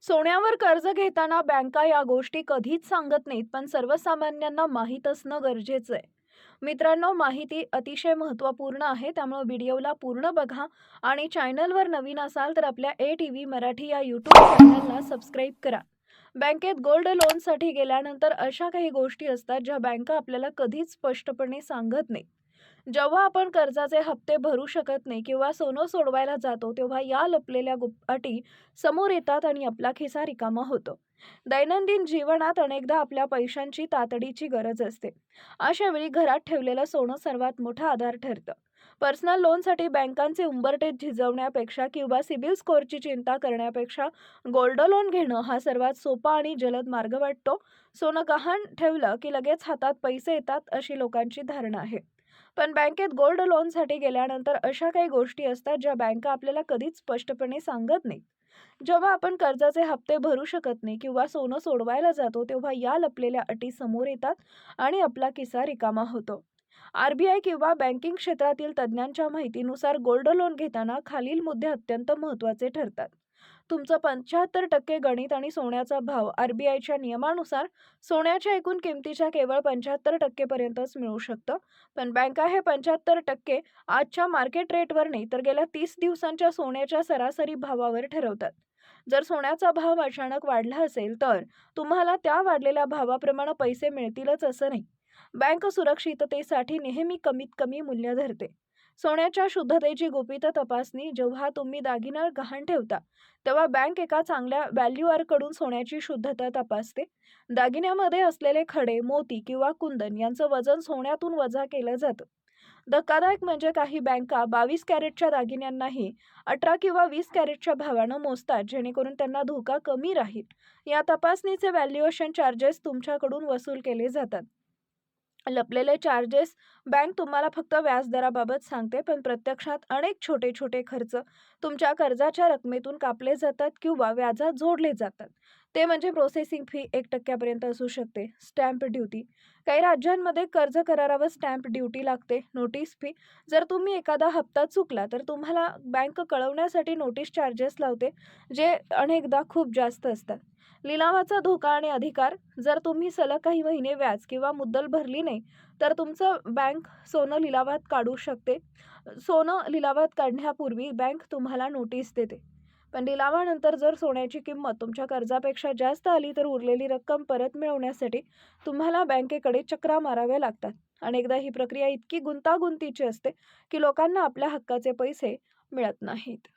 सोन्यावर कर्ज घेताना बँका या गोष्टी कधीच सांगत नाहीत, पण सर्वसामान्यांना माहीत असणं गरजेचं आहे. मित्रांनो, माहिती अतिशय महत्त्वपूर्ण आहे, त्यामुळे व्हिडिओला पूर्ण बघा आणि चॅनलवर नवीन असाल तर आपल्या ATV मराठी या यूट्यूब चॅनलला सबस्क्राईब करा. बँकेत गोल्ड लोनसाठी गेल्यानंतर अशा काही गोष्टी असतात ज्या बँका आपल्याला कधीच स्पष्टपणे सांगत नाही. जेव्हा आपण कर्जाचे हप्ते भरू शकत नाही किंवा सोनं सोडवायला जातो, तेव्हा या लपलेल्या अटी समोर येतात आणि आपला खिसा रिकामा होतो. दैनंदिन जीवनात अनेकदा आपल्या पैशांची तातडीची गरज असते. अशा वेळी घरात ठेवलेलं सोनं सर्वात मोठा आधार ठरतं. पर्सनल लोनसाठी बँकांचे उंबरठे झिजवण्यापेक्षा किंवा सिबिल स्कोअरची चिंता करण्यापेक्षा गोल्ड लोन घेणं हा सर्वात सोपा आणि जलद मार्ग वाटतो. सोनं गहाण ठेवलं की लगेच हातात पैसे येतात अशी लोकांची धारणा आहे. पण बँकेत गोल्ड लोनसाठी गेल्यानंतर अशा काही गोष्टी असतात ज्या बँका आपल्याला कधीच स्पष्टपणे सांगत नाहीत. जेव्हा आपण कर्जाचे हप्ते भरू शकत नाही किंवा सोनं सोडवायला जातो, तेव्हा या लपलेल्या अटी समोर येतात आणि आपला खिसा रिकामा होतो. RBI किंवा बँकिंग क्षेत्रातील तज्ज्ञांच्या माहितीनुसार गोल्ड लोन घेताना खालील मुद्दे अत्यंत महत्त्वाचे ठरतात. तुमचं 75% गणित आणि सोन्याचा भाव. RBIच्या नियमानुसार सोन्याच्या एकूण किमतीच्या केवळ 75% पर्यंतच मिळू शकतं. पण बँका हे 75% आजच्या मार्केट रेटवर नाही, तर गेल्या 30 दिवसांच्या सोन्याच्या सरासरी भावावर ठरवतात. जर सोन्याचा भाव अचानक वाढला असेल, तर तुम्हाला त्या वाढलेल्या भावाप्रमाणे पैसे मिळतीलच असं नाही. बँक सुरक्षिततेसाठी नेहमी कमीत कमी मूल्य धरते. सोन्याच्या शुद्धतेची गुपित तपासणी. जेव्हा तुम्ही दागिना गहाण ठेवता, तेव्हा बँक एका चांगल्या व्हॅल्युअरकडून सोन्याची शुद्धता तपासते. दागिन्यामध्ये असलेले खडे, मोती किंवा कुंदन यांचं वजन सोन्यातून वजा केलं जातं. धक्कादायक म्हणजे काही बँका 22 कॅरेटच्या दागिन्यांनाही 18 किंवा 20 कॅरेटच्या भावानं मोजतात, जेणेकरून त्यांना धोका कमी राहील. या तपासणीचे व्हॅल्युएशन चार्जेस तुमच्याकडून वसूल केले जातात. लपलेले चार्जेस. बँक तुम्हाला फक्त व्याजदराबाबत सांगते, पण प्रत्यक्षात अनेक छोटे छोटे खर्च तुमच्या कर्जाच्या रकमेतून कापले जातात किंवा व्याजात जोडले जातात. ते म्हणजे प्रोसेसिंग फी 1% असू शकते. Stamp duty. काही राज्यांमध्ये कर्ज करारावर स्टॅम्प ड्युटी लागते. Notice fee. जर तुम्ही एखादा हप्ता चुकला तर तुम्हाला बँक कळवण्यासाठी नोटीस चार्जेस लावते, जे अनेकदा खूप जास्त असतात. लिलावाचा धोका आणि अधिकार. जर तुम्ही सलग काही महिने व्याज किंवा मुद्दल भरली नाही, तर तुमचं बँक सोनं लिलावात काढू शकते. सोनं लिलावात काढण्यापूर्वी बँक तुम्हाला नोटीस देते. पण लिलावानंतर जर सोन्याची किंमत तुमच्या कर्जापेक्षा जास्त आली, तर उरलेली रक्कम परत मिळवण्यासाठी तुम्हाला बँकेकडे चक्रा माराव्या लागतात. अनेकदा ही प्रक्रिया इतकी गुंतागुंतीची असते की लोकांना आपल्या हक्काचे पैसे मिळत नाहीत.